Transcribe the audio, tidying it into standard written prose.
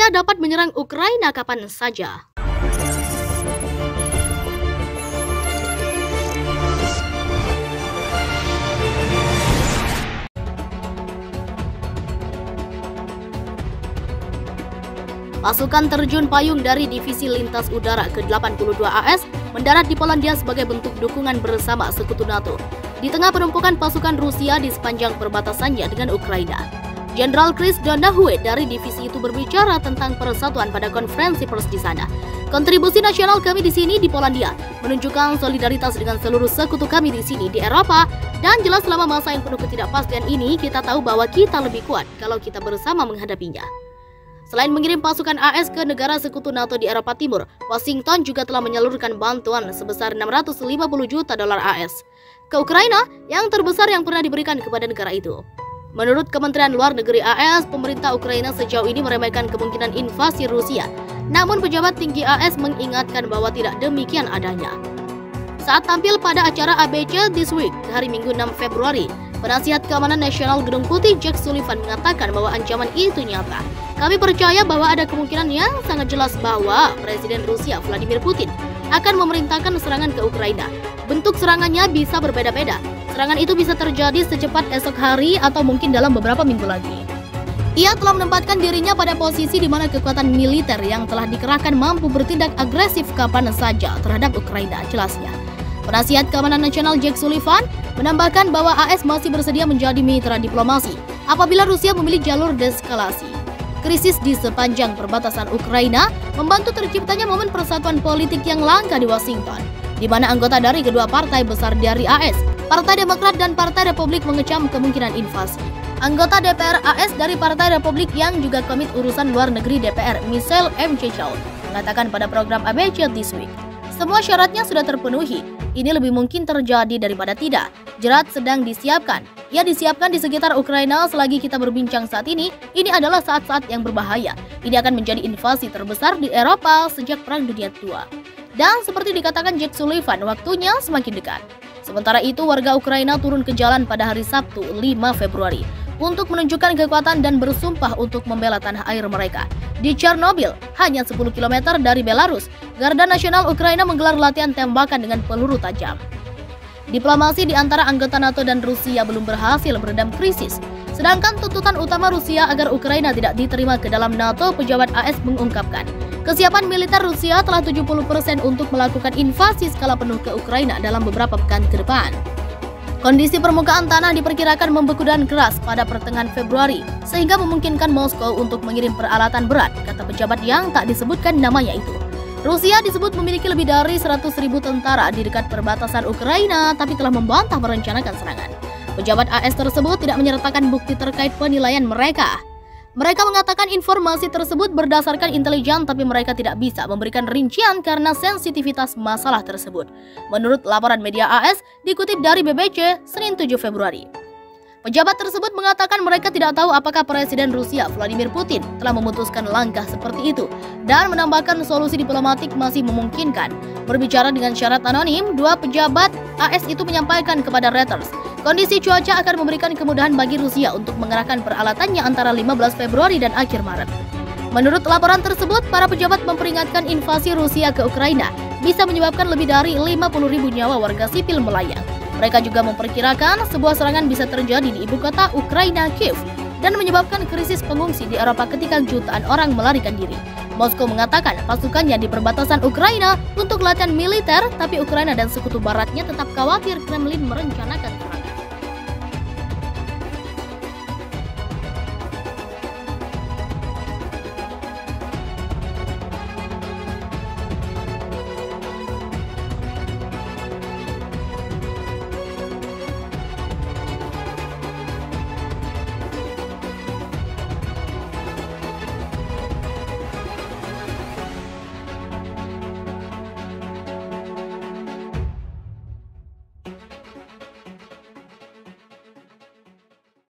Rusia dapat menyerang Ukraina kapan saja. Pasukan terjun payung dari Divisi Lintas Udara ke-82 AS mendarat di Polandia sebagai bentuk dukungan bersama sekutu NATO di tengah penumpukan pasukan Rusia di sepanjang perbatasannya dengan Ukraina. Jenderal Chris Donahue dari divisi itu berbicara tentang persatuan pada konferensi pers di sana. Kontribusi nasional kami di sini di Polandia menunjukkan solidaritas dengan seluruh sekutu kami di sini di Eropa, dan jelas selama masa yang penuh ketidakpastian ini kita tahu bahwa kita lebih kuat kalau kita bersama menghadapinya. Selain mengirim pasukan AS ke negara sekutu NATO di Eropa Timur, Washington juga telah menyalurkan bantuan sebesar 650 juta dolar AS ke Ukraina, yang terbesar yang pernah diberikan kepada negara itu. Menurut Kementerian Luar Negeri AS, pemerintah Ukraina sejauh ini meremehkan kemungkinan invasi Rusia. Namun pejabat tinggi AS mengingatkan bahwa tidak demikian adanya. Saat tampil pada acara ABC This Week hari Minggu 6 Februari, Penasihat Keamanan Nasional Gedung Putih Jake Sullivan mengatakan bahwa ancaman itu nyata. Kami percaya bahwa ada kemungkinan yang sangat jelas bahwa Presiden Rusia Vladimir Putin akan memerintahkan serangan ke Ukraina. Bentuk serangannya bisa berbeda-beda. Serangan itu bisa terjadi secepat esok hari atau mungkin dalam beberapa minggu lagi. Ia telah menempatkan dirinya pada posisi di mana kekuatan militer yang telah dikerahkan mampu bertindak agresif kapan saja terhadap Ukraina, jelasnya. Penasihat Keamanan Nasional Jake Sullivan menambahkan bahwa AS masih bersedia menjadi mitra diplomasi apabila Rusia memilih jalur deeskalasi. Krisis di sepanjang perbatasan Ukraina membantu terciptanya momen persatuan politik yang langka di Washington, di mana anggota dari kedua partai besar dari AS, Partai Demokrat dan Partai Republik, mengecam kemungkinan invasi. Anggota DPR AS dari Partai Republik yang juga Komit Urusan Luar Negeri DPR, Michelle M. Chechel, mengatakan pada program ABC This Week, semua syaratnya sudah terpenuhi. Ini lebih mungkin terjadi daripada tidak. Jerat sedang disiapkan. Ia disiapkan di sekitar Ukraina selagi kita berbincang saat ini. Ini adalah saat-saat yang berbahaya. Ini akan menjadi invasi terbesar di Eropa sejak Perang Dunia II. Dan seperti dikatakan Jake Sullivan, waktunya semakin dekat. Sementara itu, warga Ukraina turun ke jalan pada hari Sabtu 5 Februari untuk menunjukkan kekuatan dan bersumpah untuk membela tanah air mereka. Di Chernobyl, hanya 10 km dari Belarus, Garda Nasional Ukraina menggelar latihan tembakan dengan peluru tajam. Diplomasi di antara anggota NATO dan Rusia belum berhasil meredam krisis. Sedangkan tuntutan utama Rusia agar Ukraina tidak diterima ke dalam NATO, pejabat AS mengungkapkan, kesiapan militer Rusia telah 70% untuk melakukan invasi skala penuh ke Ukraina dalam beberapa pekan ke depan. Kondisi permukaan tanah diperkirakan membeku dan keras pada pertengahan Februari, sehingga memungkinkan Moskow untuk mengirim peralatan berat, kata pejabat yang tak disebutkan namanya itu. Rusia disebut memiliki lebih dari 100.000 tentara di dekat perbatasan Ukraina, tapi telah membantah merencanakan serangan. Pejabat AS tersebut tidak menyertakan bukti terkait penilaian mereka. Mereka mengatakan informasi tersebut berdasarkan intelijen, tapi mereka tidak bisa memberikan rincian karena sensitivitas masalah tersebut. Menurut laporan media AS dikutip dari BBC Senin 7 Februari. Pejabat tersebut mengatakan mereka tidak tahu apakah Presiden Rusia Vladimir Putin telah memutuskan langkah seperti itu, dan menambahkan solusi diplomatik masih memungkinkan. Berbicara dengan syarat anonim, dua pejabat AS itu menyampaikan kepada Reuters, kondisi cuaca akan memberikan kemudahan bagi Rusia untuk mengerahkan peralatannya antara 15 Februari dan akhir Maret. Menurut laporan tersebut, para pejabat memperingatkan invasi Rusia ke Ukraina bisa menyebabkan lebih dari 50.000 nyawa warga sipil melayang. Mereka juga memperkirakan sebuah serangan bisa terjadi di ibu kota Ukraina, Kiev, dan menyebabkan krisis pengungsi di Eropa ketika jutaan orang melarikan diri. Moskow mengatakan pasukannya di perbatasan Ukraina untuk latihan militer, tapi Ukraina dan sekutu baratnya tetap khawatir Kremlin merencanakan serangan.